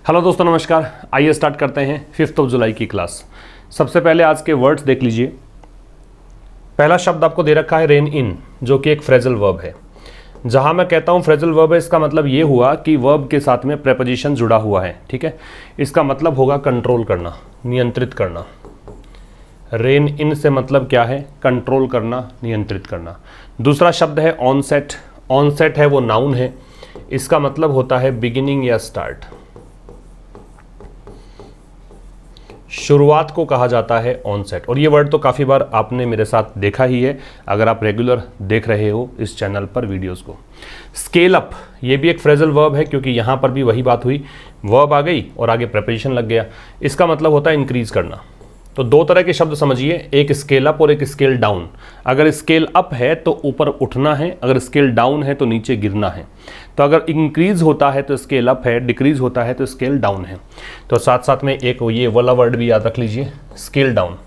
Hello दोस्तों, नमस्कार। आइए स्टार्ट करते हैं 5 जुलाई की क्लास। सबसे पहले आज के वर्ड्स देख लीजिए। पहला शब्द आपको दे रखा है रेन इन, जो कि एक फ्रेजल वर्ब है। जहां मैं कहता हूं फ्रेजल वर्ब है, इसका मतलब ये हुआ कि वर्ब के साथ में प्रेपोजिशन जुड़ा हुआ है। ठीक है, इसका मतलब होगा कंट्रोल करना, नियंत्रित करना। रेन इन से मतलब क्या है? कंट्रोल करना, नियंत्रित करना। दूसरा शब्द है ऑनसेट। ऑनसेट है वो नाउन है, इसका मतलब होता है बिगिनिंग या स्टार्ट। शुरुआत को कहा जाता है ऑनसेट, और ये वर्ड तो काफ़ी बार आपने मेरे साथ देखा ही है अगर आप रेगुलर देख रहे हो इस चैनल पर वीडियोस को। स्केल अप, ये भी एक फ्रेजल वर्ब है, क्योंकि यहाँ पर भी वही बात हुई, वर्ब आ गई और आगे प्रेपोजिशन लग गया। इसका मतलब होता है इंक्रीज करना। तो दो तरह के शब्द समझिए, एक स्केल अप और एक स्केल डाउन। अगर स्केल अप है तो ऊपर उठना है, अगर स्केल डाउन है तो नीचे गिरना है। तो अगर इंक्रीज होता है तो स्केल अप है, डिक्रीज होता है तो स्केल डाउन है। तो साथ साथ में एक ये वाला वर्ड भी याद रख लीजिए, स्केल डाउन।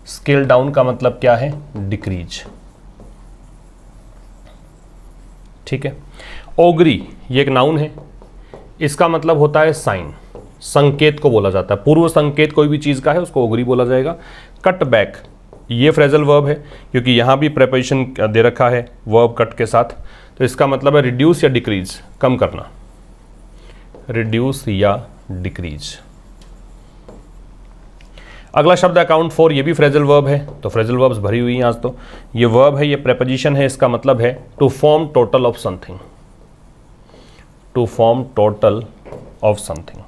स्केल डाउन का मतलब क्या है? डिक्रीज। ठीक है। ओगरी, ये एक नाउन है, इसका मतलब होता है साइन, संकेत को बोला जाता है। पूर्व संकेत कोई भी चीज का है उसको ओगरी बोला जाएगा। कट बैक, ये फ्रेजल वर्ब है, क्योंकि यहां भी प्रेपोजिशन दे रखा है वर्ब कट के साथ। तो इसका मतलब है रिड्यूस या डिक्रीज, कम करना, रिड्यूस या डिक्रीज। अगला शब्द अकाउंट फॉर, ये भी फ्रेजल वर्ब है। तो फ्रेजल वर्ब्स भरी हुई हैं आज तो। ये वर्ब है, ये प्रेपोजिशन है, इसका मतलब है to form total of something. To form total of something,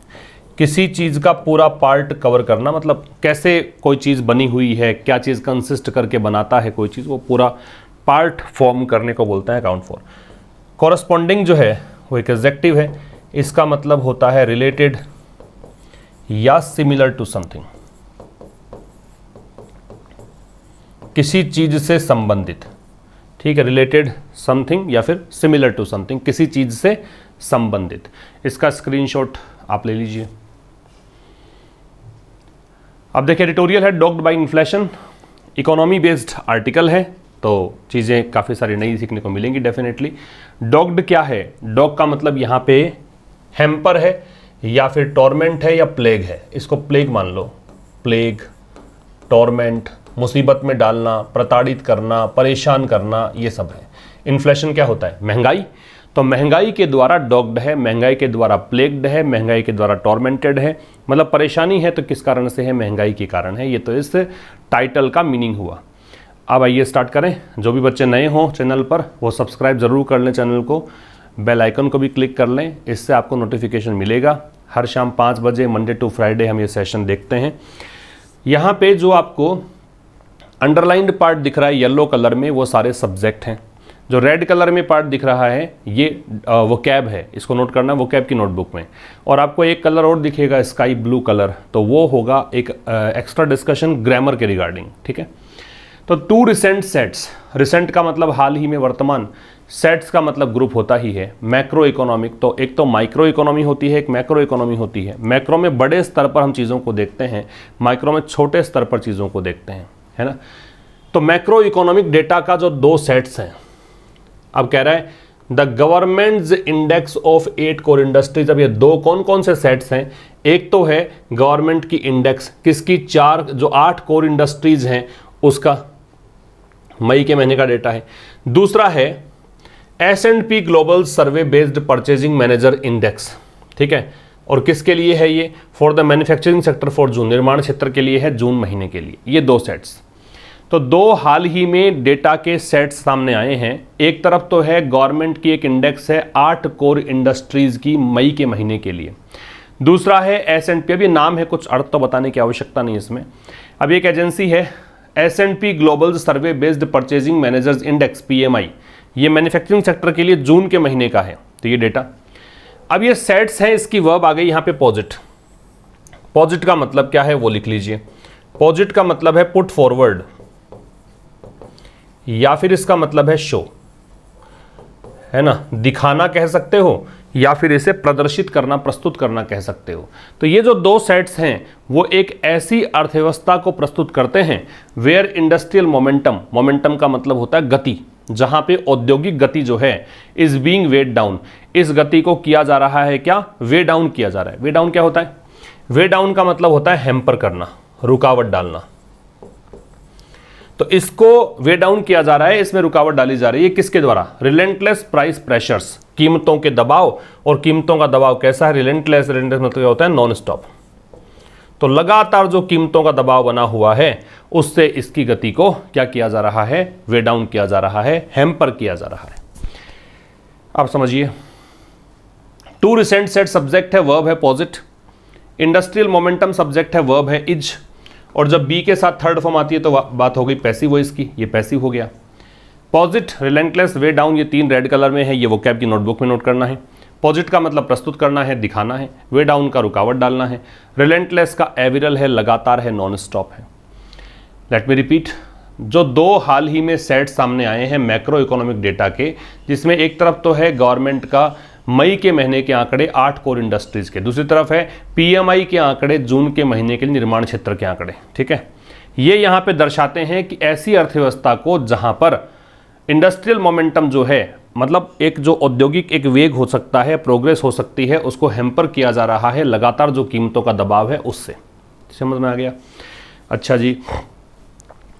किसी चीज का पूरा पार्ट कवर करना। मतलब कैसे कोई चीज बनी हुई है, क्या चीज कंसिस्ट करके बनाता है कोई चीज, वो पूरा पार्ट फॉर्म करने को बोलते हैं अकाउंट फॉर। कॉरस्पॉन्डिंग जो है वो एक एडजेक्टिव है, इसका मतलब होता है रिलेटेड या सिमिलर टू समथिंग, किसी चीज से संबंधित। ठीक है, रिलेटेड समथिंग या फिर सिमिलर टू समथिंग, किसी चीज से संबंधित। इसका स्क्रीनशॉट आप ले लीजिए। अब देखिए, एडिटोरियल है dogged by inflation, economy based article है, तो चीज़ें काफ़ी सारी नई सीखने को मिलेंगी डेफिनेटली। डॉग्ड क्या है? डॉग का मतलब यहाँ पे हैम्पर है या फिर टॉर्मेंट है या प्लेग है। इसको प्लेग मान लो। प्लेग, टॉर्मेंट, मुसीबत में डालना, प्रताड़ित करना, परेशान करना, ये सब है। इन्फ्लेशन क्या होता है? महंगाई। तो महंगाई के द्वारा डॉग्ड है, महंगाई के द्वारा प्लेग्ड है, महंगाई के द्वारा टॉर्मेंटेड है। मतलब परेशानी है तो किस कारण से है? महंगाई के कारण है। ये तो इस टाइटल का मीनिंग हुआ। अब आइए स्टार्ट करें। जो भी बच्चे नए हों चैनल पर वो सब्सक्राइब ज़रूर कर लें चैनल को, बेल आइकन को भी क्लिक कर लें, इससे आपको नोटिफिकेशन मिलेगा। हर शाम 5 बजे मंडे टू फ्राइडे हम ये सेशन देखते हैं। यहाँ पे जो आपको अंडरलाइंड पार्ट दिख रहा है येलो कलर में, वो सारे सब्जेक्ट हैं। जो रेड कलर में पार्ट दिख रहा है ये वोकैब है, इसको नोट करना वोकैब की नोटबुक में। और आपको एक कलर और दिखेगा स्काई ब्लू कलर, तो वो होगा एक एक्स्ट्रा डिस्कशन ग्रामर के रिगार्डिंग। ठीक है। तो 2 रिसेंट सेट्स, रिसेंट का मतलब हाल ही में, वर्तमान। सेट्स का मतलब ग्रुप होता ही है। मैक्रो इकोनॉमिक, तो एक तो माइक्रो इकोनॉमी होती है, एक मैक्रो इकोनॉमी होती है। मैक्रो में बड़े स्तर पर हम चीज़ों को देखते हैं, माइक्रो में छोटे स्तर पर चीज़ों को देखते हैं, है ना। तो मैक्रो इकोनॉमिक डेटा का जो 2 सेट्स हैं, अब कह रहा है the governments index of 8 core industries. अब ये 2 कौन कौन से सेट्स हैं? एक तो है गवर्नमेंट की इंडेक्स, किसकी? 4 जो 8 कोर इंडस्ट्रीज हैं उसका मई के महीने का डेटा है। दूसरा है S&P global survey based purchasing manager index. ठीक है, और किसके लिए है ये? For the manufacturing sector for जून, निर्माण क्षेत्र के लिए है, जून महीने के लिए। ये 2 सेट्स, तो 2 हाल ही में डेटा के सेट्स सामने आए हैं। एक तरफ तो है गवर्नमेंट की एक इंडेक्स है 8 कोर इंडस्ट्रीज की मई के महीने के लिए। दूसरा है S&P, अब ये नाम है, कुछ अर्थ तो बताने की आवश्यकता नहीं इसमें। अब एक एजेंसी है S&P global survey based purchasing managers index PMI, ये मैन्युफैक्चरिंग सेक्टर के लिए जून के महीने का है। तो ये डेटा, अब ये सेट्स हैं, इसकी वर्ब आ गई यहाँ पे पॉजिट। पॉजिट का मतलब क्या है वो लिख लीजिए। पॉजिट का मतलब है पुट फॉरवर्ड, या फिर इसका मतलब है शो, है ना, दिखाना कह सकते हो, या फिर इसे प्रदर्शित करना, प्रस्तुत करना कह सकते हो। तो ये जो 2 सेट्स हैं वो एक ऐसी अर्थव्यवस्था को प्रस्तुत करते हैं वेयर इंडस्ट्रियल मोमेंटम, मोमेंटम का मतलब होता है गति, जहां पे औद्योगिक गति जो है इज बीइंग वेट डाउन, इस गति को किया जा रहा है क्या, वे डाउन किया जा रहा है। वे डाउन क्या होता है, वे डाउन का मतलब होता है हैम्पर करना, रुकावट डालना। तो इसको वे डाउन किया जा रहा है, इसमें रुकावट डाली जा रही है, किसके द्वारा, रिलेंटलेस प्राइस प्रेशर्स, कीमतों के दबाव। और कीमतों का दबाव कैसा है, रिलेंटलेस। रिलेंटलेस मतलब क्या होता है, नॉन स्टॉप। तो लगातार जो कीमतों का दबाव बना हुआ है उससे इसकी गति को क्या किया जा रहा है, वे डाउन किया जा रहा है, हैम्पर किया जा रहा है। आप समझिए, टू रिसेंट सेट सब्जेक्ट है, वर्ब है पॉजिट। इंडस्ट्रियल मोमेंटम सब्जेक्ट है, वर्ब है इज। और जब बी के साथ थर्ड फॉर्म आती है तो बात हो गई पैसिव वॉइस की, ये पैसिव हो गया। पॉजिट, रिलेंटलेस, वे डाउन, ये 3 रेड कलर में है, ये वोकैब की नोटबुक में नोट करना है। पॉजिट का मतलब प्रस्तुत करना है, दिखाना है। वे डाउन का रुकावट डालना है। रिलेंटलेस का एविरल है, लगातार है, नॉन स्टॉप है। लेट मी रिपीट, जो 2 हाल ही में सेट सामने आए हैं मैक्रो इकोनॉमिक डेटा के, जिसमें एक तरफ तो है गवर्नमेंट का मई के महीने के आंकड़े 8 कोर इंडस्ट्रीज के, दूसरी तरफ है पीएमआई के आंकड़े जून के महीने के निर्माण क्षेत्र के आंकड़े। ठीक है, ये यहाँ पे दर्शाते हैं कि ऐसी अर्थव्यवस्था को जहां पर इंडस्ट्रियल मोमेंटम जो है, मतलब एक जो औद्योगिक एक वेग हो सकता है, प्रोग्रेस हो सकती है, उसको हैम्पर किया जा रहा है लगातार जो कीमतों का दबाव है उससे। समझ में आ गया। अच्छा जी,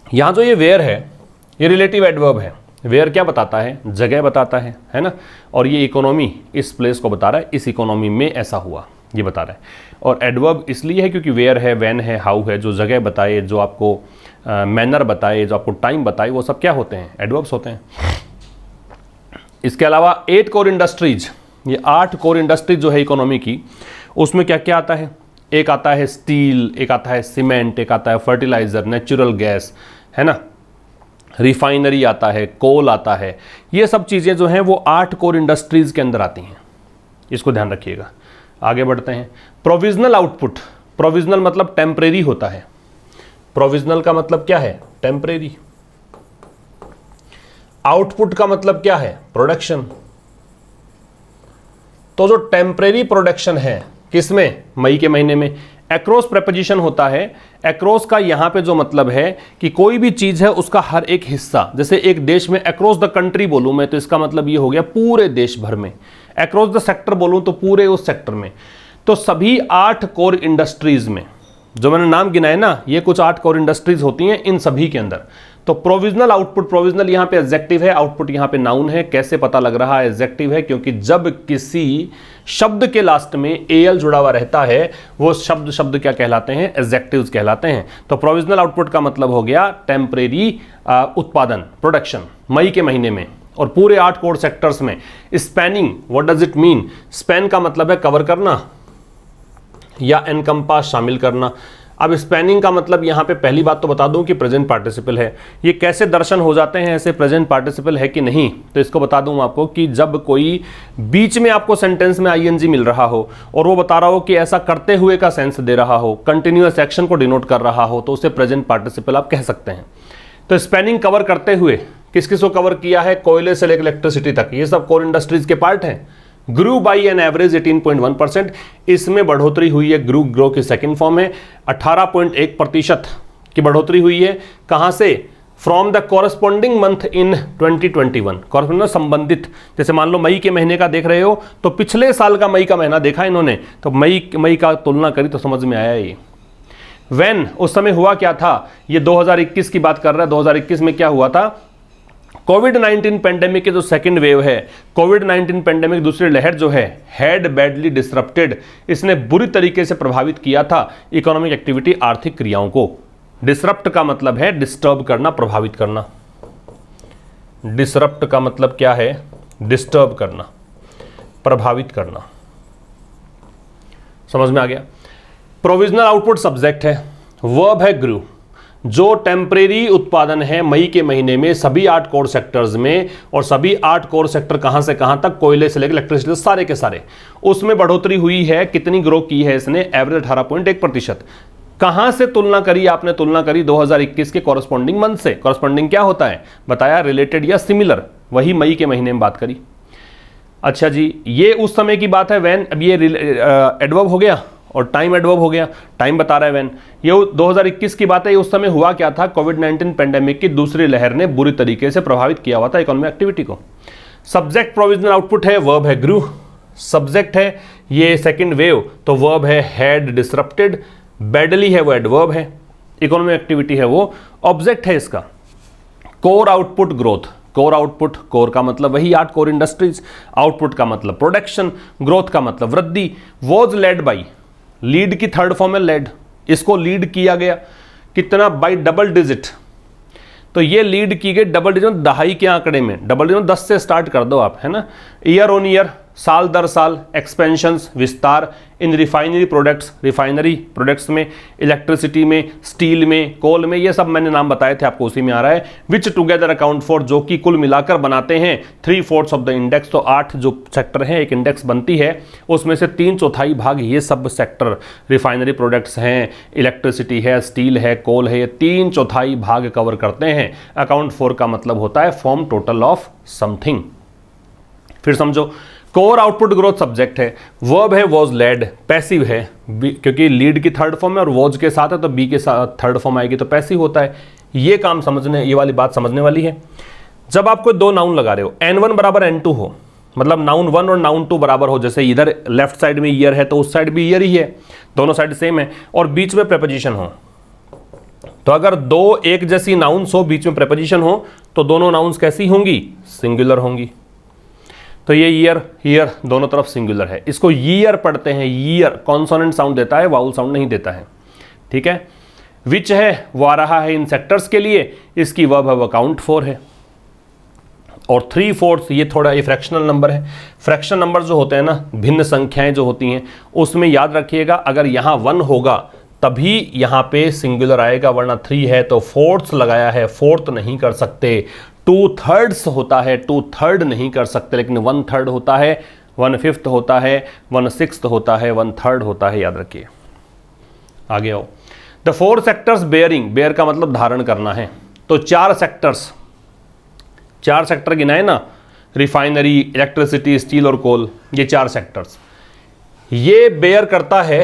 यहाँ जो ये वेयर है ये रिलेटिव एडवर्ब है। वेयर क्या बताता है, जगह बताता है ना। और ये इकोनॉमी इस प्लेस को बता रहा है, इस इकोनॉमी में ऐसा हुआ, ये बता रहा है। और एडवर्ब इसलिए है क्योंकि वेयर है, व्हेन है, हाउ है, जो जगह बताए, जो आपको मैनर बताए, जो आपको टाइम बताए, वो सब क्या होते हैं, एडवर्ब्स होते हैं। इसके अलावा 8 कोर इंडस्ट्रीज, ये 8 कोर इंडस्ट्रीज जो है इकोनॉमी की, उसमें क्या क्या आता है, एक आता है स्टील, एक आता है सीमेंट, एक आता है फर्टिलाइजर, नेचुरल गैस, है ना, रिफाइनरी आता है, कोल आता है। ये सब चीज़ें जो हैं वो 8 कोर इंडस्ट्रीज के अंदर आती हैं, इसको ध्यान रखिएगा। आगे बढ़ते हैं। प्रोविजनल आउटपुट, प्रोविजनल मतलब टेम्परेरी होता है। प्रोविजनल का मतलब क्या है, टेम्परेरी। आउटपुट का मतलब क्या है, प्रोडक्शन। तो जो टेम्परेरी प्रोडक्शन है किसमें, मई के महीने में, एक्रॉस प्रेपोजिशन होता है। एक्रॉस का यहां पे जो मतलब है कि कोई भी चीज है उसका हर एक हिस्सा, जैसे एक देश में एक्रॉस द कंट्री बोलूं मैं तो इसका मतलब ये हो गया पूरे देश भर में। एक्रॉस द सेक्टर बोलूं तो पूरे उस सेक्टर में। तो सभी 8 कोर इंडस्ट्रीज में जो मैंने नाम गिनाए ना, ये कुछ 8 कोर इंडस्ट्रीज होती हैं, इन सभी के अंदर। तो प्रोविजनल आउटपुट, प्रोविजनल यहां पे एडजेक्टिव है, आउटपुट यहां पे नाउन है। कैसे पता लग रहा है एडजेक्टिव है, क्योंकि जब किसी शब्द के लास्ट में एल जुड़ा हुआ रहता है वो शब्द क्या कहलाते हैं, एडजेक्टिव्स कहलाते हैं। तो प्रोविजनल आउटपुट का मतलब हो गया टेम्परेरी उत्पादन, प्रोडक्शन मई के महीने में और पूरे 8 कोर सेक्टर्स में। Spanning, what does it mean, span का मतलब है कवर करना या एनकम्पास, शामिल करना। अब स्पैनिंग का मतलब यहां पे पहली बात तो बता दूं कि प्रेजेंट पार्टिसिपल है। ये कैसे दर्शन हो जाते हैं ऐसे प्रेजेंट पार्टिसिपल है कि नहीं, तो इसको बता दूं आपको कि जब कोई बीच में आपको सेंटेंस में आईएनजी मिल रहा हो और वो बता रहा हो कि ऐसा करते हुए का सेंस दे रहा हो, कंटिन्यूअस एक्शन को डिनोट कर रहा हो, तो उसे प्रेजेंट पार्टिसिपल आप कह सकते हैं। तो स्पैनिंग कवर करते हुए किस किस को कवर किया है, कोयले से लेकर इलेक्ट्रिसिटी तक, ये सब कोर इंडस्ट्रीज के पार्ट हैं। ग्रू बाई एन एवरेज 18.1%, इसमें बढ़ोतरी हुई है। ग्रो की सेकंड फॉर्म है, 18.1% की बढ़ोतरी हुई है। कहां से, from the corresponding month in 2021। Corresponding संबंधित, जैसे मान लो मई के महीने का देख रहे हो तो पिछले साल का मई का महीना देखा इन्होंने, तो मई का तुलना करी तो समझ में आया ये। व्हेन, उस समय हुआ क्या था, ये 2021 की बात कर रहा है। 2021 में क्या हुआ था, कोविड-19 पेंडेमिक के जो सेकंड वेव है, कोविड-19 पेंडेमिक दूसरी लहर जो है, हैड बैडली डिसरप्टेड, इसने बुरी तरीके से प्रभावित किया था इकोनॉमिक एक्टिविटी, आर्थिक क्रियाओं को। डिसरप्ट का मतलब है डिस्टर्ब करना, प्रभावित करना। डिसरप्ट का मतलब क्या है, डिस्टर्ब करना, प्रभावित करना। समझ में आ गया। प्रोविजनल आउटपुट सब्जेक्ट है, वर्ब है ग्रू। जो टेम्परेरी उत्पादन है मई के महीने में सभी 8 कोर सेक्टर्स में, और सभी 8 कोर सेक्टर कहां से कहां तक, कोयले से लेकर इलेक्ट्रिसिटी सारे के सारे, उसमें बढ़ोतरी हुई है। कितनी ग्रो की है इसने, एवरेज 18.1%। कहां से तुलना करी आपने, तुलना करी 2021 के कॉरस्पॉन्डिंग मंथ से। कॉरस्पॉन्डिंग क्या होता है बताया, रिलेटेड या सिमिलर, वही मई के महीने में बात करी। अच्छा जी, ये उस समय की बात है व्हेन, अब ये एडवर्ब हो गया और टाइम एडवर्ब हो गया। टाइम बता रहा है व्हेन, ये 2021 की बात है। ये उस समय हुआ क्या था, कोविड-19 पेंडेमिक की दूसरी लहर ने बुरी तरीके से प्रभावित किया हुआ था इकोनॉमिक एक्टिविटी को। सब्जेक्ट प्रोविजनल आउटपुट है, वर्ब है ग्रू। सब्जेक्ट है ये सेकंड वेव, तो वर्ब है हैड डिसरप्टेड, बैडली है वो एडवर्ब है, इकोनॉमिक एक्टिविटी है वो ऑब्जेक्ट है इसका। Core output growth, core output, core का मतलब वही 8 कोर इंडस्ट्रीज, आउटपुट का मतलब प्रोडक्शन, ग्रोथ का मतलब वृद्धि। वॉज लेड बाई, लीड की थर्ड फॉर्म है लेड, इसको लीड किया गया कितना, बाई डबल डिजिट, तो ये लीड की गई डबल डिजिट, दहाई के आंकड़े में, डबल डिजिट 10 से स्टार्ट कर दो आप, है ना। ईयर ऑन ईयर, साल दर साल, एक्सपेंशंस विस्तार, इन रिफाइनरी प्रोडक्ट्स, रिफाइनरी प्रोडक्ट्स में, इलेक्ट्रिसिटी में, स्टील में, कोल में, ये सब मैंने नाम बताए थे आपको, उसी में आ रहा है। विच टुगेदर अकाउंट फॉर, जो कि कुल मिलाकर बनाते हैं 3/4 ऑफ द इंडेक्स, तो 8 जो सेक्टर हैं एक इंडेक्स बनती है, उसमें से 3/4 भाग ये सब सेक्टर, रिफाइनरी प्रोडक्ट्स हैं, इलेक्ट्रिसिटी है, स्टील है, कोल है, ये 3/4 भाग कवर करते हैं। अकाउंट फॉर का मतलब होता है फॉर्म टोटल ऑफ समथिंग। फिर समझो, कोर आउटपुट ग्रोथ सब्जेक्ट है, वर्ब है वॉज लेड, पैसिव है क्योंकि लीड की थर्ड फॉर्म है और वॉज के साथ है तो बी के साथ थर्ड फॉर्म आएगी तो पैसिव होता है। ये काम समझने, ये वाली बात समझने वाली है। जब आप कोई 2 नाउन लगा रहे हो, N1 बराबर N2 हो, मतलब नाउन 1 और नाउन 2 बराबर हो, जैसे इधर लेफ्ट साइड में ईयर है तो उस साइड भी ईयर ही है, दोनों साइड सेम है, और बीच में प्रेपोजिशन हो, तो अगर 2 एक जैसी नाउन्स हो, बीच में प्रेपोजिशन हो, तो दोनों नाउन्स कैसी होंगी, सिंगुलर होंगी। तो ये ईयर, ईयर दोनों तरफ सिंगुलर है, इसको ईयर पढ़ते हैं, ईयर कॉन्सोनेंट साउंड देता है, वाउल साउंड नहीं देता है, ठीक है। विच है वो आ रहा है इन सेक्टर्स के लिए, इसकी वर्ब है वो अकाउंट फॉर है। और 3/4 ये थोड़ा ये फ्रैक्शनल नंबर है। फ्रैक्शन नंबर जो होते हैं ना, भिन्न संख्याएं जो होती हैं, उसमें याद रखिएगा अगर यहाँ 1 होगा तभी यहाँ पे सिंगुलर आएगा, वरना 3 है तो 4th लगाया है, 4th नहीं कर सकते। 2/3 होता है, 2/3 नहीं कर सकते, लेकिन 1/3 होता है, 1/5 होता है, 1/6 होता है, 1/3 होता है, याद रखिए। आगे आओ। द 4 सेक्टर्स बेयरिंग, बेयर का मतलब धारण करना है, तो 4 सेक्टर्स, 4 सेक्टर गिनाए ना, रिफाइनरी, इलेक्ट्रिसिटी, स्टील और कोल, ये 4 सेक्टर्स। ये बेयर करता है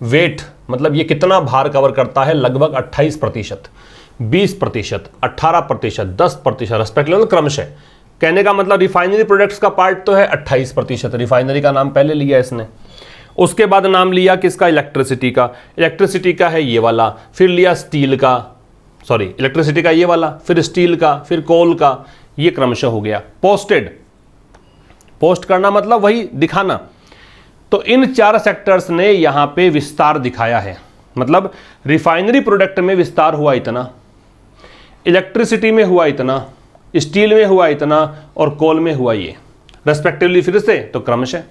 वेट, मतलब ये कितना भार कवर करता है, लगभग 28%, 20%, 18%, 10% रेस्पेक्टिवली क्रमशः। कहने का मतलब रिफाइनरी प्रोडक्ट्स का पार्ट तो है 28%, रिफाइनरी का नाम पहले लिया इसने, उसके बाद नाम लिया किसका, इलेक्ट्रिसिटी का, इलेक्ट्रिसिटी का है ये वाला, फिर लिया स्टील का, सॉरी इलेक्ट्रिसिटी का ये वाला, फिर स्टील का, फिर कोल का, ये क्रमशः हो गया। पोस्टेड, पोस्ट करना मतलब वही दिखाना, तो इन 4 सेक्टर्स ने यहां पे विस्तार दिखाया है, मतलब रिफाइनरी प्रोडक्ट में विस्तार हुआ इतना, इलेक्ट्रिसिटी में हुआ इतना, स्टील में हुआ इतना, और कोल में हुआ ये रेस्पेक्टिवली। फिर से तो क्रमशः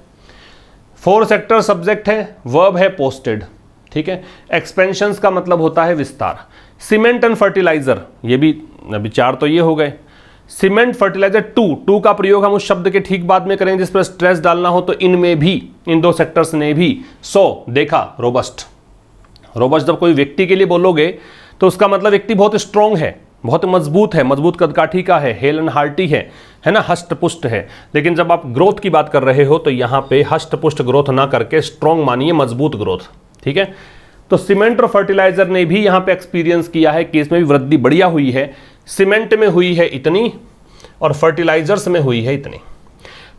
4 सेक्टर सब्जेक्ट है, वर्ब है पोस्टेड, ठीक है। एक्सपेंशंस का मतलब होता है विस्तार। सीमेंट एंड फर्टिलाइजर, ये भी अभी 4 तो ये हो गए। सीमेंट, फर्टिलाइजर, टू का प्रयोग हम उस शब्द के ठीक बाद में करेंगे जिस पर स्ट्रेस डालना हो, तो इनमें भी, इन 2 सेक्टर्स ने भी। देखा रोबस्ट, रोबस्ट जब कोई व्यक्ति के लिए बोलोगे तो उसका मतलब व्यक्ति बहुत स्ट्रांग है, बहुत मजबूत है, मजबूत कदकाठी का है, हेल एंड हार्टी है ना, हष्ट पुष्ट है। लेकिन जब आप ग्रोथ की बात कर रहे हो तो यहाँ पे हष्ट पुष्ट ग्रोथ ना करके स्ट्रांग मानिए, मजबूत ग्रोथ, ठीक है। तो सीमेंट और फर्टिलाइजर ने भी यहाँ पे एक्सपीरियंस किया है कि इसमें भी वृद्धि बढ़िया हुई है। सीमेंट में हुई है इतनी और फर्टिलाइजर्स में हुई है इतनी।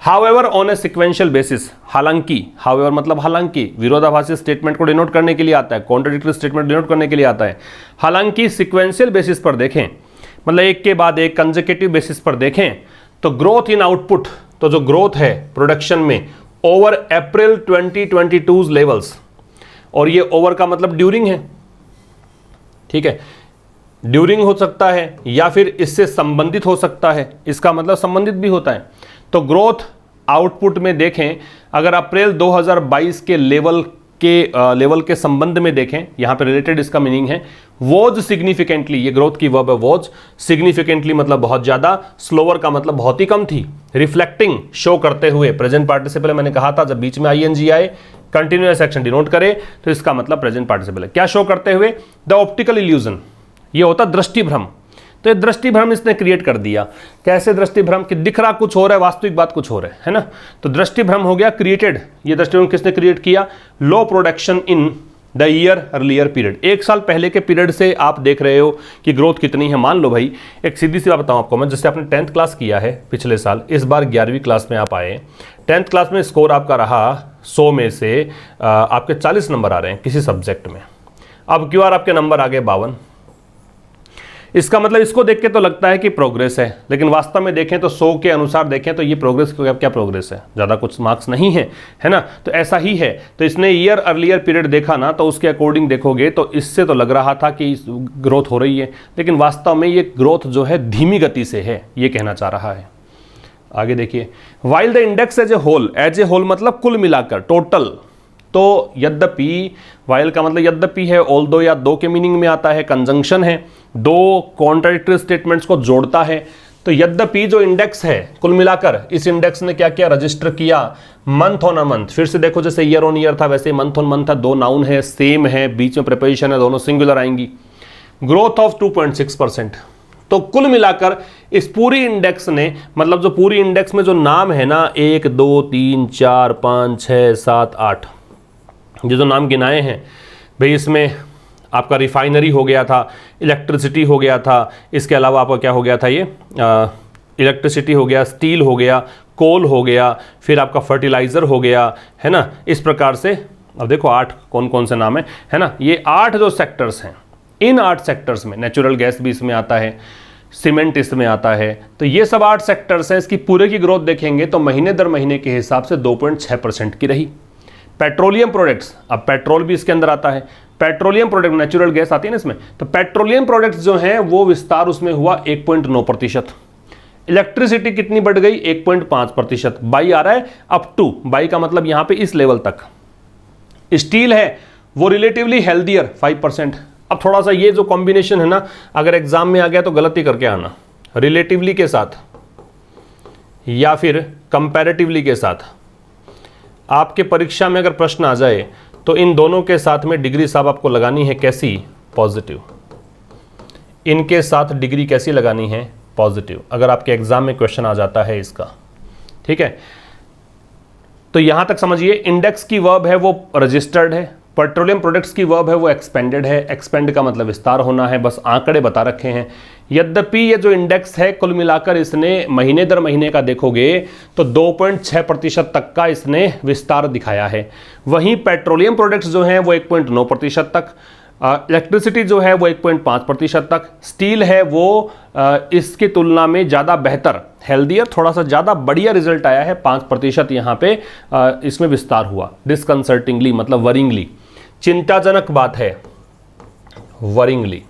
However on a sequential basis, हालांकि, हाउएवर मतलब हालांकि, विरोधाभासी स्टेटमेंट को डिनोट करने के लिए आता है, कॉन्ट्राडिक्टरी स्टेटमेंट डिनोट करने के लिए आता है। हालांकि सिक्वेंशियल बेसिस पर देखें, मतलब एक के बाद एक कंसेक्यूटिव बेसिस पर देखें, तो ग्रोथ इन आउटपुट, तो जो ग्रोथ है प्रोडक्शन में ओवर अप्रैल 2022 लेवल्स, और ये ओवर का मतलब ड्यूरिंग है, ठीक है, ड्यूरिंग हो सकता है या फिर इससे संबंधित हो सकता है, इसका मतलब संबंधित भी होता है। तो ग्रोथ आउटपुट में देखें, अगर अप्रैल 2022 के लेवल के संबंध में देखें, यहां पे रिलेटेड इसका मीनिंग है वॉज सिग्निफिकेंटली, ये ग्रोथ की वर्ब है वॉज, सिग्निफिकेंटली मतलब बहुत ज्यादा, स्लोअर का मतलब बहुत ही कम थी, रिफ्लेक्टिंग शो करते हुए, प्रेजेंट पार्टिसिपल मैंने कहा था जब बीच में आईएनजी आए कंटिन्यूअस एक्शन डिनोट करे तो इसका मतलब प्रेजेंट पार्टिसिपल है। क्या शो करते हुए, द ऑप्टिकल इल्यूजन, ये होता दृष्टि भ्रम, तो ये दृष्टि भ्रम इसने क्रिएट कर दिया। कैसे दृष्टि भ्रम, कि दिख रहा कुछ हो रहा है, वास्तविक बात कुछ हो रहा है ना, तो दृष्टि भ्रम हो गया क्रिएटेड। ये दृष्टि भ्रम किसने क्रिएट किया, low production in the year earlier period, 1 साल पहले के पीरियड से आप देख रहे हो कि ग्रोथ कितनी है। मान लो भाई, एक सीधी सी बात बताऊं आपको मैं, जैसे आपने 10th क्लास किया है पिछले साल, इस बार 11वीं क्लास में आप आए, 10th क्लास में स्कोर आपका रहा 100 में से आपके 40 नंबर आ रहे हैं किसी सब्जेक्ट में, अब क्यों आपके नंबर आ गए 52। इसका मतलब इसको देख के तो लगता है कि प्रोग्रेस है, लेकिन वास्तव में देखें तो 100 के अनुसार देखें तो ये प्रोग्रेस क्या प्रोग्रेस है, ज़्यादा कुछ मार्क्स नहीं है, है ना। तो ऐसा ही है। तो इसने ईयर अर्लियर पीरियड देखा ना, तो उसके अकॉर्डिंग देखोगे तो इससे तो लग रहा था कि ग्रोथ हो रही है, लेकिन वास्तव में ये ग्रोथ जो है धीमी गति से है, ये कहना चाह रहा है। आगे देखिए, while the index as a whole मतलब कुल मिलाकर टोटल, तो यद्यपि, वाइल का मतलब यद्यपि है, ऑल्दो या दो के मीनिंग में आता है, कंजंक्शन है, दो कॉन्ट्राडिक्टरी स्टेटमेंट्स को जोड़ता है। तो यद्यपि जो इंडेक्स है कुल मिलाकर, इस इंडेक्स ने क्या किया, रजिस्टर किया मंथ ऑन अ मंथ। फिर से देखो जैसे ईयर ऑन ईयर था वैसे मंथ ऑन मंथ था, दो नाउन है, सेम है, बीच में प्रिपोजिशन है, दोनों सिंगुलर आएंगी। Growth of 2.6%। तो कुल मिलाकर इस पूरी इंडेक्स ने, मतलब जो पूरी इंडेक्स में जो नाम है ना 1 2 3 4 5 6 7 8, ये जो नाम गिनाए हैं भाई, इसमें आपका रिफाइनरी हो गया था, इलेक्ट्रिसिटी हो गया था, इसके अलावा आपका क्या हो गया था, ये इलेक्ट्रिसिटी हो गया, स्टील हो गया, कोल हो गया, फिर आपका फर्टिलाइज़र हो गया, है ना। इस प्रकार से अब देखो 8 कौन कौन से नाम है ना। ये 8 जो सेक्टर्स हैं, इन 8 सेक्टर्स में नेचुरल गैस भी इसमें आता है, सीमेंट इसमें आता है, तो ये सब 8 सेक्टर्स हैं। इसकी पूरे की ग्रोथ देखेंगे तो महीने दर महीने के हिसाब से 2.6% की रही। पेट्रोलियम प्रोडक्ट्स, अब पेट्रोल भी इसके अंदर आता है, पेट्रोलियम प्रोडक्ट, नेचुरल गैस आती है ना इसमें, तो पेट्रोलियम प्रोडक्ट्स जो हैं वो विस्तार उसमें हुआ 1.9%। इलेक्ट्रिसिटी कितनी बढ़ गई, 1.5%। बाई आ रहा है अप टू, बाई का मतलब यहां पे इस लेवल तक। स्टील है वो रिलेटिवली हेल्दियर 5%। अब थोड़ा सा ये जो कॉम्बिनेशन है ना, अगर एग्जाम में आ गया तो गलती करके आना, रिलेटिवली के साथ या फिर कंपैरेटिवली के साथ। आपके परीक्षा में अगर प्रश्न आ जाए तो इन दोनों के साथ में डिग्री साहब आपको लगानी है कैसी, पॉजिटिव। इनके साथ डिग्री कैसी लगानी है, पॉजिटिव, अगर आपके एग्जाम में क्वेश्चन आ जाता है इसका, ठीक है। तो यहां तक समझिए, इंडेक्स की वर्ब है वो रजिस्टर्ड है, पेट्रोलियम प्रोडक्ट्स की वर्ब है वो एक्सपेंडेड है। एक्सपेंड का मतलब विस्तार होना है, बस आंकड़े बता रखे हैं। यद्यपि ये जो इंडेक्स है कुल मिलाकर इसने महीने दर महीने का देखोगे तो 2.6% तक का इसने विस्तार दिखाया है। वहीं पेट्रोलियम प्रोडक्ट्स जो हैं वो 1.9% तक, इलेक्ट्रिसिटी जो है वो 1.5% तक, स्टील है वो इसकी तुलना में ज़्यादा बेहतर, हेल्दियर, थोड़ा सा ज़्यादा बढ़िया रिजल्ट आया है, 5% यहाँ पे इसमें विस्तार हुआ। डिस्कंसर्टिंगली मतलब वरिंगली, चिंताजनक बात है, वरिंगली,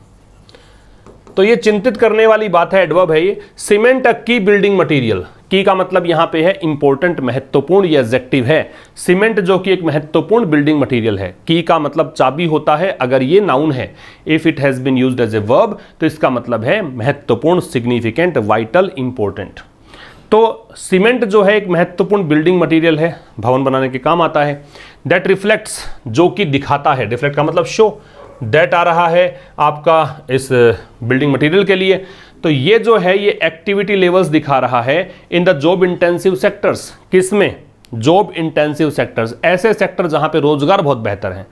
तो ये चिंतित करने वाली बात है, एडवर्ब है ये। सीमेंट की बिल्डिंग मटेरियल, की का मतलब यहां पे है इंपॉर्टेंट, महत्वपूर्ण, ये एडजेक्टिव है। सीमेंट जो कि एक महत्वपूर्ण बिल्डिंग मटेरियल है। की का मतलब चाबी होता है अगर ये नाउन है, if it has been used as a verb तो इसका मतलब है महत्वपूर्ण, सिग्निफिकेंट, वाइटल, इंपॉर्टेंट। तो सीमेंट जो है एक महत्वपूर्ण बिल्डिंग मटेरियल है, भवन बनाने के काम आता है। दैट रिफ्लेक्ट्स, जो कि दिखाता है, रिफ्लेक्ट का मतलब शो, दैट आ रहा है आपका इस बिल्डिंग मटेरियल के लिए। तो ये जो है ये एक्टिविटी लेवल्स दिखा रहा है in the job intensive sectors. किसमें, जॉब इंटेंसिव सेक्टर्स, ऐसे सेक्टर जहां पे रोजगार बहुत बेहतर है।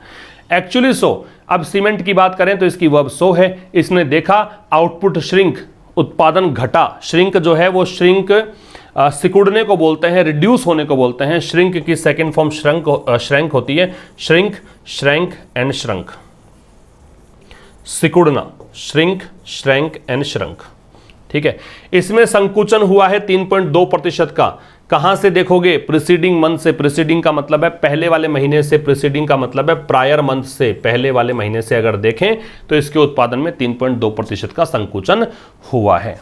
एक्चुअली सो, अब सीमेंट की बात करें तो इसकी वर्ब सो है। इसने देखा आउटपुट श्रिंक, उत्पादन घटा। श्रिंक जो है वो श्रिंक सिकुड़ने को बोलते हैं, रिड्यूस होने को बोलते हैं। श्रिंक की सेकेंड फॉर्म श्रंक होती है, श्रिंक, श्रैंक एंड श्रंक। सिकुड़ना, श्रिंक, श्रैंक एंड श्रंक, ठीक है। इसमें संकुचन हुआ है 3.2% का। कहां से देखोगे, प्रीसीडिंग मंथ से। प्रीसीडिंग का मतलब है पहले वाले महीने से, प्रीसीडिंग का मतलब है प्रायर मंथ से, पहले वाले महीने से अगर देखें तो इसके उत्पादन में 3.2% का संकुचन हुआ है।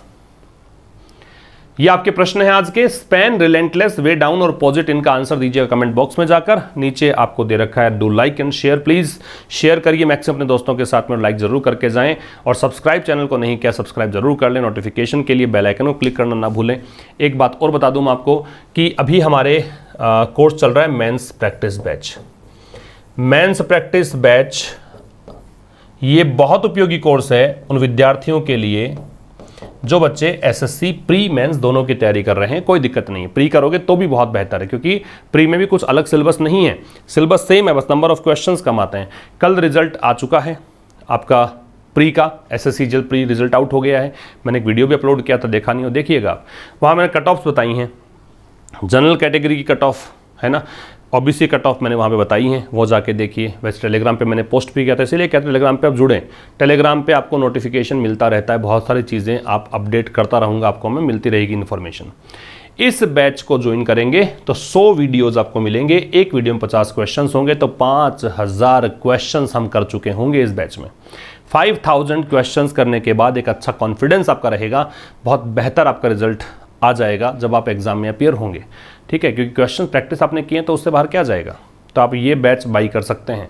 ये आपके प्रश्न है आज के। स्पैन, रिलेंटलेस, वे डाउन और पॉजिट, इनका आंसर दीजिएगा कमेंट बॉक्स में जाकर। नीचे आपको दे रखा है do like and share, please share करिए मैक्सिमम अपने दोस्तों के साथ में, लाइक जरूर करके जाएं। और सब्सक्राइब चैनल को नहीं किया, सब्सक्राइब जरूर कर लें। नोटिफिकेशन के लिए बेल आइकन को क्लिक करना ना भूलें। एक बात और बता दूं मैं आपको कि अभी हमारे कोर्स चल रहा है mains practice batch. Mains practice batch ये बहुत उपयोगी कोर्स है उन विद्यार्थियों के लिए जो बच्चे एसएससी प्री मेंस दोनों की तैयारी कर रहे हैं। कोई दिक्कत नहीं है, प्री करोगे तो भी बहुत बेहतर है, क्योंकि प्री में भी कुछ अलग सिलेबस नहीं है, सिलेबस सेम है, बस नंबर ऑफ क्वेश्चंस कम आते हैं। कल रिजल्ट आ चुका है आपका प्री का, एसएससी जल प्री रिजल्ट आउट हो गया है। मैंने एक वीडियो भी अपलोड किया था, देखा नहीं हो देखिएगा, वहाँ मैंने कट ऑफ्स बताई हैं। जनरल कैटेगरी की कट ऑफ है ना, ओबीसी कट ऑफ मैंने वहाँ पे बताई हैं, वो जाके देखिए। वैसे टेलीग्राम पे मैंने पोस्ट भी किया था, इसीलिए कहते हैं टेलीग्राम पे आप जुड़ें। टेलीग्राम पे आपको नोटिफिकेशन मिलता रहता है, बहुत सारी चीज़ें आप अपडेट करता रहूँगा, आपको मैं मिलती रहेगी इन्फॉर्मेशन। इस बैच को ज्वाइन करेंगे तो 100 वीडियोस आपको मिलेंगे, एक वीडियो में 50 क्वेश्चंस होंगे, तो 5000 क्वेश्चंस हम कर चुके होंगे इस बैच में। 5000 क्वेश्चंस करने के बाद एक अच्छा कॉन्फिडेंस आपका रहेगा, बहुत बेहतर आपका रिजल्ट आ जाएगा जब आप एग्जाम में अपीयर होंगे, ठीक है, क्योंकि क्वेश्चन प्रैक्टिस आपने किए तो उससे बाहर क्या जाएगा। तो आप ये बैच बाई कर सकते हैं,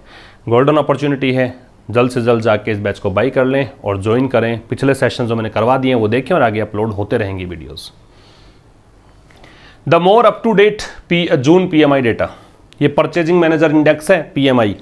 गोल्डन अपॉर्चुनिटी है, जल्द से जल्द जाके इस बैच को बाई कर लें और ज्वाइन करें। पिछले सेशन जो मैंने करवा दिए हैं वो देखें और आगे अपलोड होते रहेंगी videos. The more up to date June PMI data, ये परचेजिंग मैनेजर इंडेक्स है, PMI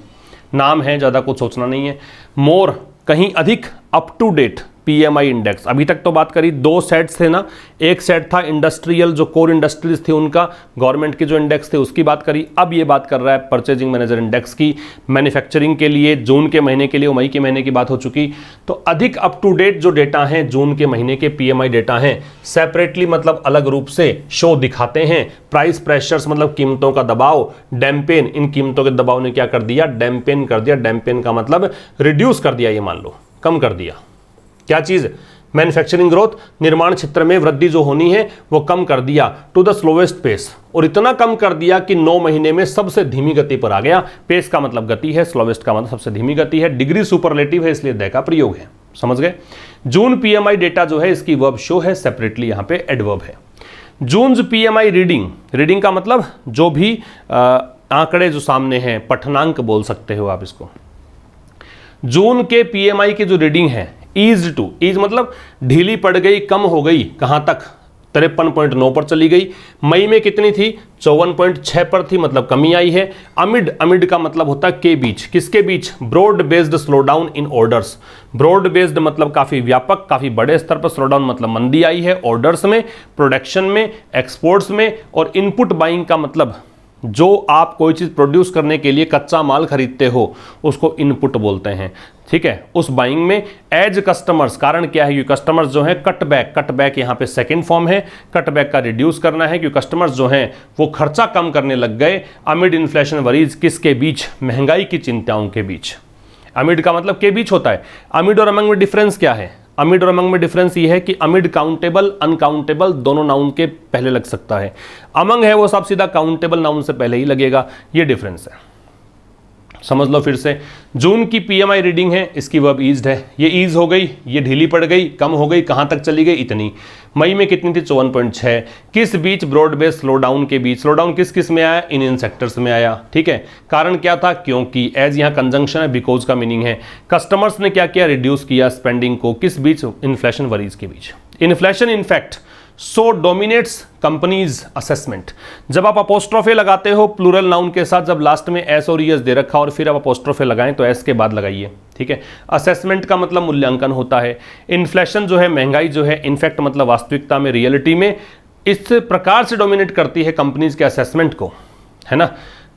नाम है, ज़्यादा कुछ सोचना नहीं है। मोर कहीं अधिक, up to date PMI index. अभी तक तो बात करी, 2 सेट्स थे ना, एक सेट था इंडस्ट्रियल, जो कोर इंडस्ट्रीज थी उनका, गवर्नमेंट के जो इंडेक्स थे उसकी बात करी। अब ये बात कर रहा है परचेजिंग मैनेजर इंडेक्स की, मैन्युफैक्चरिंग के लिए जून के महीने के लिए, मई के महीने की बात हो चुकी। तो अधिक अप टू डेट जो डेटा हैं जून के महीने के PMI डेटा हैं, सेपरेटली मतलब अलग रूप से शो दिखाते हैं। प्राइस प्रेशर्स मतलब कीमतों का दबाव, डैम्पेन, इन कीमतों के दबाव ने क्या कर दिया, डैम्पेन कर दिया। डैम्पेन का मतलब रिड्यूस कर दिया, ये मान लो कम कर दिया। क्या चीज, मैन्युफैक्चरिंग ग्रोथ, निर्माण क्षेत्र में वृद्धि जो होनी है वो कम कर दिया टू द स्लोवेस्ट पेस, और इतना कम कर दिया कि 9 महीने में सबसे धीमी गति पर आ गया। पेस का मतलब गति है, स्लोवेस्ट का मतलब सबसे धीमी गति है, डिग्री सुपरलेटिव है, इसलिए द का प्रयोग है, समझ गए। जून PMI डेटा जो है इसकी वर्ब शो है, सेपरेटली यहां पे एडवर्ब है। जून PMI रीडिंग, रीडिंग का मतलब जो भी आंकड़े जो सामने हैं, पठनांक बोल सकते हो आप इसको। जून के PMI की जो रीडिंग है, ईज टू, ईज मतलब ढीली पड़ गई, कम हो गई, कहां तक, 53.9 पर चली गई। मई में कितनी थी, 54.6 पर थी, मतलब कमी आई है। अमिड, अमिड का मतलब होता है के बीच, किसके बीच, broad based slow down in orders. Broad based मतलब काफी व्यापक, काफी बड़े स्तर पर, स्लो डाउन मतलब मंदी आई है ऑर्डर्स में, प्रोडक्शन में, एक्सपोर्ट्स में। और इनपुट बाइंग का मतलब जो आप कोई चीज प्रोड्यूस करने के लिए कच्चा माल खरीदते हो उसको इनपुट बोलते हैं, ठीक है। उस बाइंग में एज कस्टमर्स, कारण क्या है, क्योंकि कस्टमर्स जो है कटबैक, कटबैक यहाँ पे सेकंड फॉर्म है, कटबैक का रिड्यूस करना है, क्योंकि कस्टमर्स जो हैं वो खर्चा कम करने लग गए। अमिड इन्फ्लेशन वरीज, किसके बीच, महंगाई की चिंताओं के बीच। अमिड का मतलब के बीच होता है। अमिड और अमंग में डिफरेंस क्या है, अमिड और अमंग में डिफरेंस ये है कि अमिड काउंटेबल, अनकाउंटेबल दोनों नाउन के पहले लग सकता है। अमंग है वो सब सीधा काउंटेबल नाउन से पहले ही लगेगा, ये डिफरेंस है, समझ लो फिर से। जून की PMI रीडिंग है, इसकी वर्ब ईज्ड है, ये ईज हो गई, ये ढीली पड़ गई, कम हो गई, कहां तक चली गई, इतनी। मई में कितनी थी, 54.6, किस बीच, ब्रॉड बेस्ड स्लो डाउन के बीच। स्लो डाउन किस किस में आया, इन सेक्टर्स में आया, ठीक है। कारण क्या था, क्योंकि एज यहां कंजंक्शन है, बिकॉज का मीनिंग है। कस्टमर्स ने क्या किया, रिड्यूस किया स्पेंडिंग को, किस बीच, इन्फ्लेशन वरीज के बीच। Inflation in fact so dominates companies assessment. जब आप अपोस्ट्रोफे लगाते हो प्लूरल नाउन के साथ, जब लास्ट में एस और ईएस दे रखा और फिर आप अपोस्ट्रोफे लगाएं तो एस के बाद लगाइए, ठीक है। असेसमेंट का मतलब मूल्यांकन होता है। इन्फ्लेशन जो है, महंगाई जो है, इनफैक्ट मतलब वास्तविकता में, रियलिटी में इस प्रकार से डोमिनेट करती है कंपनीज के असेसमेंट को, है ना।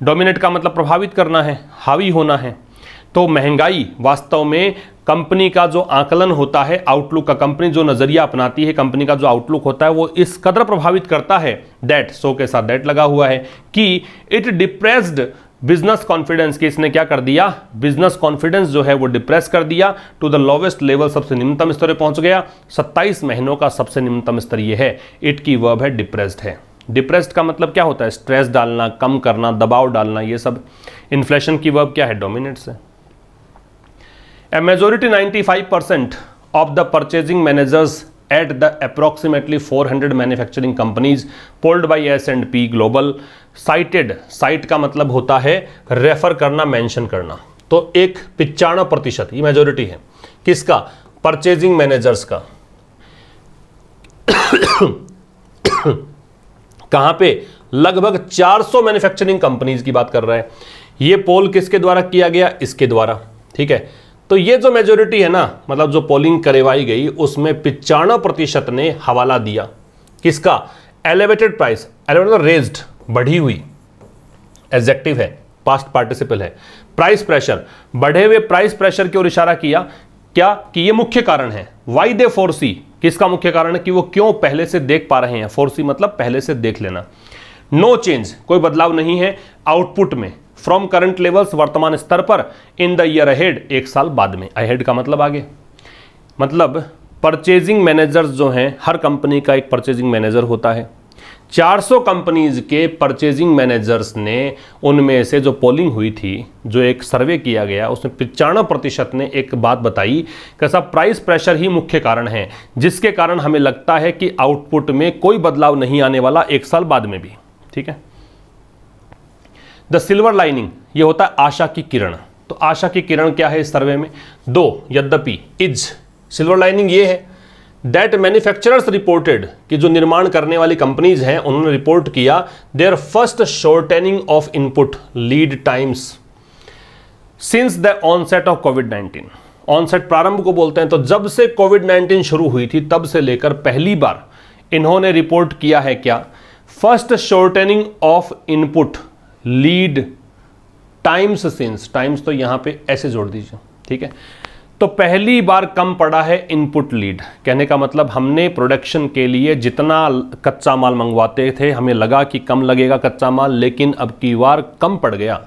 डोमिनेट का मतलब प्रभावित करना है, हावी होना है। तो महंगाई वास्तव में कंपनी का जो आकलन होता है, आउटलुक का, कंपनी जो नजरिया अपनाती है, कंपनी का जो आउटलुक होता है वो इस कदर प्रभावित करता है, दैट, सो के साथ दैट लगा हुआ है, कि इट डिप्रेस्ड बिजनेस कॉन्फिडेंस, कि इसने क्या कर दिया, बिजनेस कॉन्फिडेंस जो है वो डिप्रेस कर दिया टू द लोवेस्ट लेवल, सबसे निम्नतम स्तर पर पहुंच गया। 27 महीनों का सबसे निम्नतम स्तर ये है। इट की वर्ब है डिप्रेस्ड है। डिप्रेस्ड का मतलब क्या होता है, स्ट्रेस डालना, कम करना, दबाव डालना, ये सब। इन्फ्लेशन की वर्ब क्या है, डोमिनेट्स है। A majority 95% of the purchasing managers at the approximately 400 manufacturing companies polled by S&P Global cited, cite का मतलब होता है रेफर करना, मेंशन करना। तो 95%, ये मेजोरिटी है किसका, परचेजिंग मैनेजर्स का। कहां पे, लगभग 400 मैन्युफैक्चरिंग कंपनीज की बात कर रहा है। ये पोल किसके द्वारा किया गया, इसके द्वारा, ठीक है। तो ये जो मेजोरिटी है ना, मतलब जो पोलिंग करवाई गई उसमें 95% ने हवाला दिया किसका, एलिवेटेड प्राइस, एलिवेटेड रेज्ड, बढ़ी हुई, एडजेक्टिव है, पास्ट पार्टिसिपल है। प्राइस प्रेशर, बढ़े हुए प्राइस प्रेशर की ओर इशारा किया, क्या कि ये मुख्य कारण है। वाई दे फोरसी, किसका मुख्य कारण है, कि वो क्यों पहले से देख पा रहे हैं। फोरसी मतलब पहले से देख लेना। नो चेंज, कोई बदलाव नहीं है आउटपुट में फ्रॉम करंट लेवल्स, वर्तमान स्तर पर, इन द ईयर अहेड, एक साल बाद में। अहेड का मतलब आगे, मतलब परचेजिंग मैनेजर्स जो हैं, हर कंपनी का एक परचेजिंग मैनेजर होता है। 400 कंपनीज के परचेजिंग मैनेजर्स ने, उनमें से जो पोलिंग हुई थी, जो एक सर्वे किया गया, उसमें 95% ने एक बात बताई कि सब प्राइस प्रेशर ही मुख्य कारण है, जिसके कारण हमें लगता है कि आउटपुट में कोई बदलाव नहीं आने वाला एक साल बाद में भी। ठीक है। द सिल्वर लाइनिंग, ये होता है आशा की किरण। तो आशा की किरण क्या है इस सर्वे में? दो, यद्यपि, इज। सिल्वर लाइनिंग ये है दैट मैन्युफैक्चरर्स रिपोर्टेड, कि जो निर्माण करने वाली कंपनीज हैं उन्होंने रिपोर्ट किया, their first shortening of input lead times since the onset of कोविड-19। ऑनसेट प्रारंभ को बोलते हैं, तो जब से कोविड-19 शुरू हुई थी तब से लेकर पहली बार इन्होंने रिपोर्ट किया है क्या? First shortening of input lead times since, times तो यहां पे ऐसे जोड़ दीजिए। ठीक है। तो पहली बार कम पड़ा है इनपुट लीड, कहने का मतलब हमने प्रोडक्शन के लिए जितना कच्चा माल मंगवाते थे हमें लगा कि कम लगेगा कच्चा माल, लेकिन अब की बार कम पड़ गया,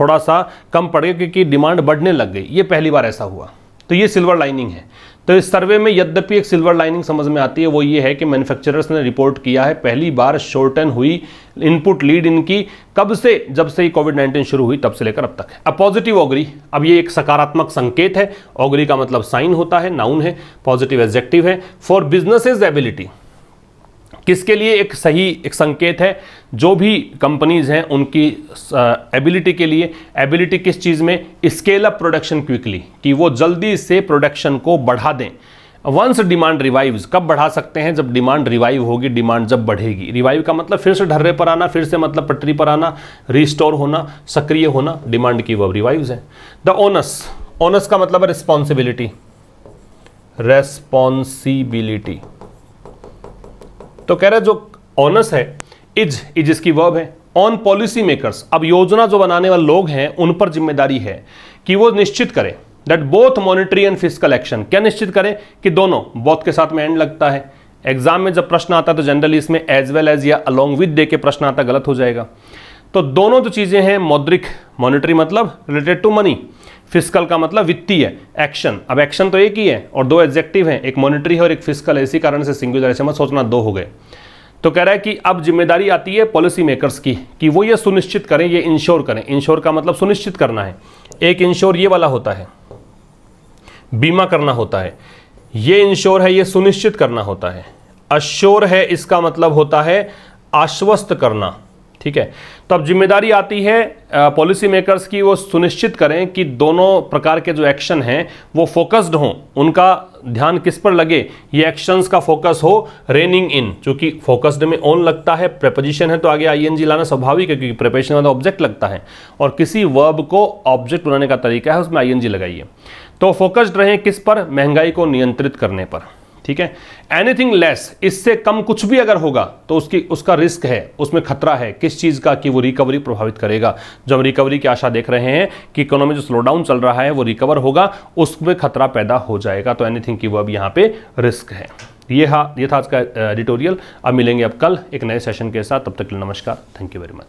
थोड़ा सा कम पड़ गया क्योंकि डिमांड बढ़ने लग गई। ये पहली बार ऐसा हुआ, तो ये सिल्वर लाइनिंग है। तो इस सर्वे में यद्यपि एक सिल्वर लाइनिंग समझ में आती है, वो ये है कि मैन्युफैक्चरर्स ने रिपोर्ट किया है पहली बार शॉर्टन हुई इनपुट लीड इनकी, कब से? जब से ही कोविड-19 शुरू हुई तब से लेकर अब तक है। अब पॉजिटिव ऑगरी, अब ये एक सकारात्मक संकेत है। ऑगरी का मतलब साइन होता है, नाउन है, पॉजिटिव एडजेक्टिव है। फॉर बिजनेसेस एबिलिटी, किसके लिए एक सही एक संकेत है? जो भी कंपनीज हैं उनकी एबिलिटी के लिए। एबिलिटी किस चीज़ में? स्केल अप प्रोडक्शन क्विकली, कि वो जल्दी से प्रोडक्शन को बढ़ा दें। वंस डिमांड रिवाइव्स, कब बढ़ा सकते हैं? जब डिमांड रिवाइव होगी, डिमांड जब बढ़ेगी। रिवाइव का मतलब फिर से ढर्रे पर आना, फिर से मतलब पटरी पर आना, रिस्टोर होना, सक्रिय होना, डिमांड की वो रिवाइव्स है। द ओनस, ओनस का मतलब है रिस्पॉन्सिबिलिटी, रेस्पॉन्सिबिलिटी। तो कह रहे जो ओनस है, इज इसकी वर्ब है। ऑन पॉलिसी मेकर्स, अब योजना जो बनाने वाले लोग हैं उन पर जिम्मेदारी है कि वो निश्चित करें that both monetary and fiscal action, क्या निश्चित करें? कि दोनों, बोथ के साथ में एंड लगता है। एग्जाम में जब प्रश्न आता है तो जनरली इसमें एज वेल एज या अलोंग विद दे के प्रश्न आता, गलत हो जाएगा। तो दोनों जो चीजें हैं, मौद्रिक, मॉनेटरी मतलब रिलेटेड टू मनी, फिस्कल का मतलब वित्तीय, एक्शन। अब एक्शन तो एक ही है और दो एडजेक्टिव हैं, एक मॉनेटरी है और एक फिस्कल है, इसी कारण से सिंगुलर, ऐसे मत सोचना दो हो गए। तो कह रहा है कि अब जिम्मेदारी आती है पॉलिसी मेकर्स की कि वो ये सुनिश्चित करें, ये इंश्योर करें। इंश्योर का मतलब सुनिश्चित करना है। एक इंश्योर ये वाला होता है, बीमा करना होता है। ये इंश्योर है, ये सुनिश्चित करना होता है। अश्योर है, इसका मतलब होता है आश्वस्त करना। ठीक है। तो अब जिम्मेदारी आती है पॉलिसी मेकर्स की, वो सुनिश्चित करें कि दोनों प्रकार के जो एक्शन हैं वो फोकस्ड हों, उनका ध्यान किस पर लगे? ये एक्शंस का फोकस हो रेनिंग इन, चूंकि फोकस्ड में ऑन लगता है, प्रेपोजिशन है तो आगे आईएनजी लाना स्वाभाविक है, क्योंकि प्रेपोजिशन वाला ऑब्जेक्ट लगता है और किसी वर्ब को ऑब्जेक्ट बनाने का तरीका है, उसमें आईएनजी लगाइए। तो फोकस्ड रहें किस पर? महंगाई को नियंत्रित करने पर। ठीक है। एनीथिंग लेस, इससे कम कुछ भी अगर होगा तो उसका रिस्क है, उसमें खतरा है। किस चीज का? कि वो रिकवरी प्रभावित करेगा। जो हम रिकवरी की आशा देख रहे हैं कि इकोनॉमी जो स्लोडाउन चल रहा है वो रिकवर होगा, उसमें खतरा पैदा हो जाएगा। तो एनीथिंग की वर्ब यहाँ पे रिस्क है। ये था आज का एडिटोरियल। अब मिलेंगे अब कल एक नए सेशन के साथ, तब तक के लिए नमस्कार, थैंक यू वेरी मच।